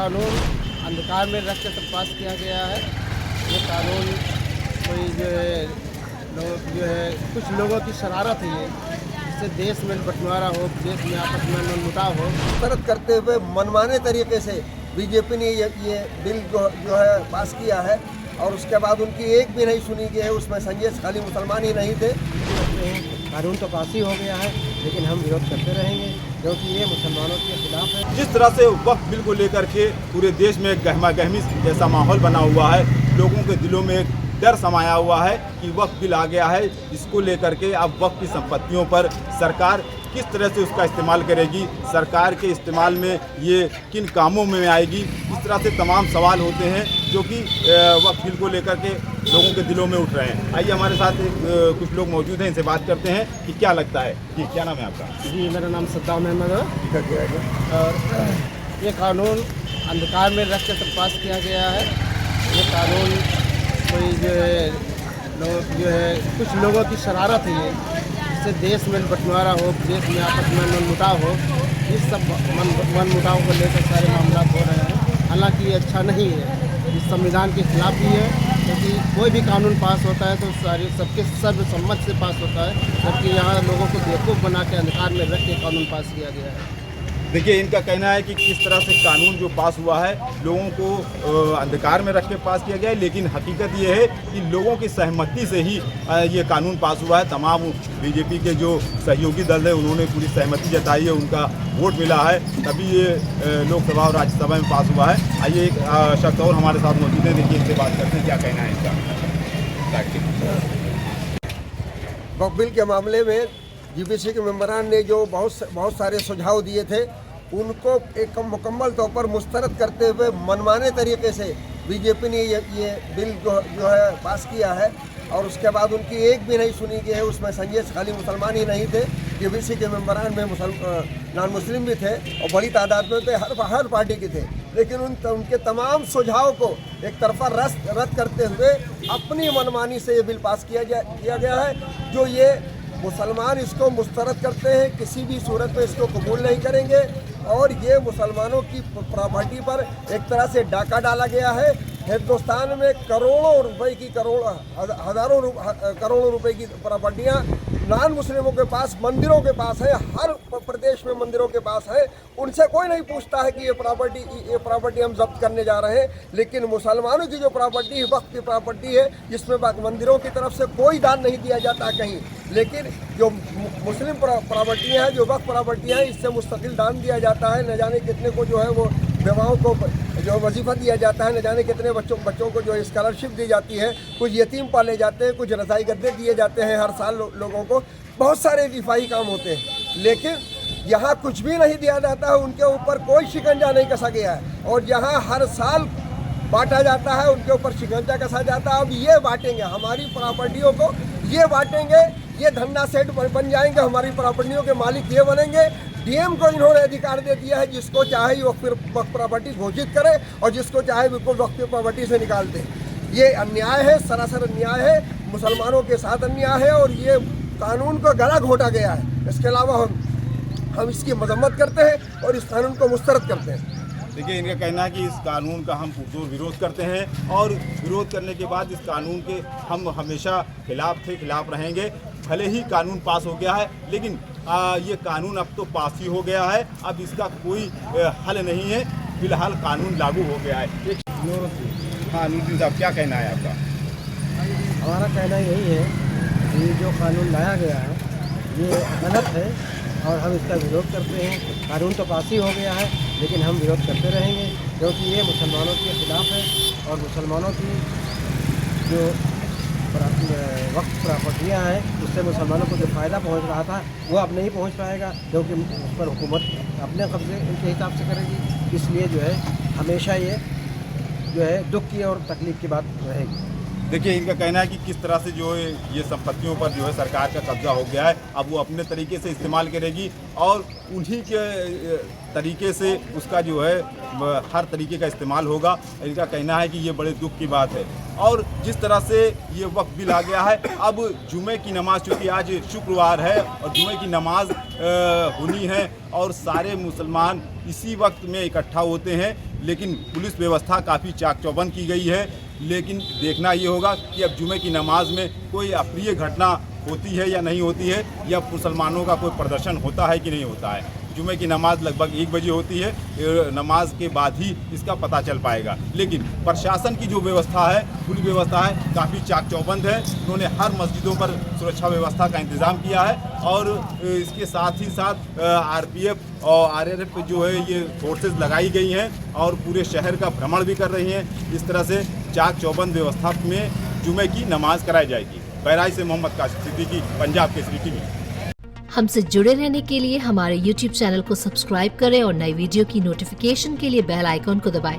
कानून अंधकार में रख के सब पास किया गया है। ये कानून कोई जो है कुछ लोगों की शरारत है, ये इससे देश में बंटवारा हो, देश में आपस में मनमुटाव हो। मुस्तरद करते हुए मनमाने तरीके से बीजेपी ने ये बिल जो है पास किया है और उसके बाद उनकी एक भी नहीं सुनी गई है। उसमें संजय खाली मुसलमान ही नहीं थे। कानून तो पास ही हो गया है, लेकिन हम विरोध करते रहेंगे क्योंकि ये मुसलमानों के खिलाफ है। जिस तरह से वक्फ बिल को लेकर के पूरे देश में गहमा गहमी जैसा माहौल बना हुआ है, लोगों के दिलों में एक डर समाया हुआ है कि वक्फ बिल आ गया है, इसको लेकर के अब वक्फ की संपत्तियों पर सरकार किस तरह से उसका इस्तेमाल करेगी, सरकार के इस्तेमाल में ये किन कामों में आएगी, इस तरह से तमाम सवाल होते हैं जो कि वक्फ बिल को लेकर के लोगों के दिलों में उठ रहे हैं। आइए हमारे साथ कुछ लोग मौजूद हैं, इनसे बात करते हैं कि क्या लगता है। जी, क्या नाम है आपका? जी, मेरा नाम सद्दाम अहमद है और ये कानून अंधकार में रख के सब पास किया गया है। ये कानून कोई जो है कुछ लोगों की शरारत है, ये इससे देश में बंटवारा हो, देश में आपस में मनमुटाव हो। इस सब मनमुटाव को लेकर सारे मामला हो रहे हैं। हालांकि ये अच्छा नहीं है, इस संविधान के खिलाफ ही है, क्योंकि कोई भी कानून पास होता है तो सबके सर्वसम्मत से पास होता है, जबकि यहाँ लोगों को बेवकूफ़ बना के अंधकार में रख के कानून पास किया गया है। देखिए, इनका कहना है कि किस तरह से कानून जो पास हुआ है लोगों को अंधकार में रख के पास किया गया है, लेकिन हकीकत ये है कि लोगों की सहमति से ही ये कानून पास हुआ है। तमाम बीजेपी के जो सहयोगी दल है उन्होंने पूरी सहमति जताई है, उनका वोट मिला है, तभी ये लोकसभा और राज्यसभा में पास हुआ है। आइए एक शख्स और हमारे साथ मौजूद है, देखिए इनसे बात करते हैं क्या कहना है इनका। वक्फ बिल के मामले में जीपीसी के मेंबरान ने जो बहुत सारे सुझाव दिए थे, उनको एक मुकम्मल तौर पर मुस्तरद करते हुए मनमाने तरीके से बीजेपी ने ये बिल जो है पास किया है और उसके बाद उनकी एक भी नहीं सुनी गई है। उसमें संजय खाली मुसलमान ही नहीं थे, जीपीसी के मेंबरान में नॉन मुस्लिम भी थे और बड़ी तादाद में थे, हर पार्टी के थे, लेकिन उनके तमाम सुझाव को एक तरफा रद्द करते हुए अपनी मनमानी से ये बिल पास किया गया है। जो ये मुसलमान इसको मुस्तरद करते हैं, किसी भी सूरत में इसको कबूल नहीं करेंगे और ये मुसलमानों की प्रॉपर्टी पर एक तरह से डाका डाला गया है। हिंदुस्तान में करोड़ों रुपए की हज़ारों करोड़ों रुपए की प्रॉपर्टियाँ नॉन मुस्लिमों के पास, मंदिरों के पास है, हर प्रदेश में मंदिरों के पास है। उनसे कोई नहीं पूछता है कि ये प्रॉपर्टी हम जब्त करने जा रहे हैं, लेकिन मुसलमानों की जो प्रॉपर्टी वक्फ की प्रॉपर्टी है, जिसमें मंदिरों की तरफ से कोई दान नहीं दिया जाता कहीं, लेकिन जो मुस्लिम प्रॉपर्टियाँ हैं, जो वक्फ प्रॉपर्टियाँ हैं, इससे मुस्तकिल दान दिया जाता है। न जाने कितने को जो है वो विवाहों को जो वजीफ़ा दिया जाता है, न जाने कितने बच्चों को जो स्कॉलरशिप दी जाती है, कुछ यतीम पाले जाते हैं, कुछ रज़ाई गद्दे दिए जाते हैं हर साल लोगों को। बहुत सारे रिफाई काम होते हैं, लेकिन यहाँ कुछ भी नहीं दिया जाता है, उनके ऊपर कोई शिकंजा नहीं कसा गया है। और जहाँ हर साल बांटा जाता है उनके ऊपर शिकंजा कसा जाता है। अब ये बांटेंगे हमारी प्रॉपर्टियों को, ये बांटेंगे, ये धंधा सेट बन जाएंगे, हमारी प्रॉपर्टियों के मालिक ये बनेंगे। डीएम को इन्होंने अधिकार दे दिया है, जिसको चाहे वक्फ प्रॉपर्टी घोषित करे और जिसको चाहे बिल्कुल वक्फ प्रॉपर्टी से निकाल दे। ये अन्याय है, सरासर अन्याय है, मुसलमानों के साथ अन्याय है और ये कानून को गला घोटा गया है। इसके अलावा हम इसकी मजम्मत करते हैं और इस कानून को मुस्तरद करते हैं। देखिए, इनका कहना है कि इस कानून का हम पुरजोर विरोध करते हैं और विरोध करने के बाद इस कानून के हम हमेशा खिलाफ रहेंगे। भले ही कानून पास हो गया है, लेकिन ये कानून अब तो पास ही हो गया है, अब इसका कोई हल नहीं है। फिलहाल कानून लागू हो गया है। हाँ, नूरुद्दीन साहब, क्या कहना है आपका? हमारा कहना यही है कि जो कानून लाया गया है ये गलत है और हम इसका विरोध करते हैं। कानून तो पास ही हो गया है, लेकिन हम विरोध करते रहेंगे क्योंकि ये मुसलमानों के खिलाफ है और मुसलमानों की जो वक्फ प्रॉपर्टियाँ हैं, उससे मुसलमानों को जो फ़ायदा पहुंच रहा था वो अब नहीं पहुंच पाएगा, क्योंकि उस पर हुकूमत अपने कब्जे उनके हिसाब से करेगी। इसलिए जो है हमेशा ये जो है दुख की और तकलीफ़ की बात रहेगी। देखिए, इनका कहना है कि किस तरह से जो है ये संपत्तियों पर जो है सरकार का कब्जा हो गया है, अब वो अपने तरीके से इस्तेमाल करेगी और उन्हीं के तरीके से उसका जो है हर तरीके का इस्तेमाल होगा। इनका कहना है कि ये बड़े दुख की बात है। और जिस तरह से ये वक्त बिल आ गया है, अब जुमे की नमाज, चूँकि आज शुक्रवार है और जुमे की नमाज होनी है और सारे मुसलमान इसी वक्त में इकट्ठा होते हैं, लेकिन पुलिस व्यवस्था काफ़ी चाक चौबंद की गई है। लेकिन देखना ये होगा कि अब जुमे की नमाज में कोई अप्रिय घटना होती है या नहीं होती है, या मुसलमानों का कोई प्रदर्शन होता है कि नहीं होता है। जुमे की नमाज लगभग 1 बजे होती है, नमाज के बाद ही इसका पता चल पाएगा। लेकिन प्रशासन की जो व्यवस्था है, पुलिस व्यवस्था है, काफ़ी चाक चौबंद है। उन्होंने हर मस्जिदों पर सुरक्षा व्यवस्था का इंतज़ाम किया है और इसके साथ ही साथ आरपीएफ और आरआरएफ जो है ये फोर्सेस लगाई गई हैं और पूरे शहर का भ्रमण भी कर रही हैं। इस तरह से चाक चौबंद व्यवस्था में जुमे की नमाज कराई जाएगी। बहराइच से मोहम्मद काशिफ सिद्दीकी, पंजाब केसरी टीवी। हमसे जुड़े रहने के लिए हमारे YouTube चैनल को सब्सक्राइब करें और नई वीडियो की नोटिफिकेशन के लिए बेल आइकॉन को दबाएं।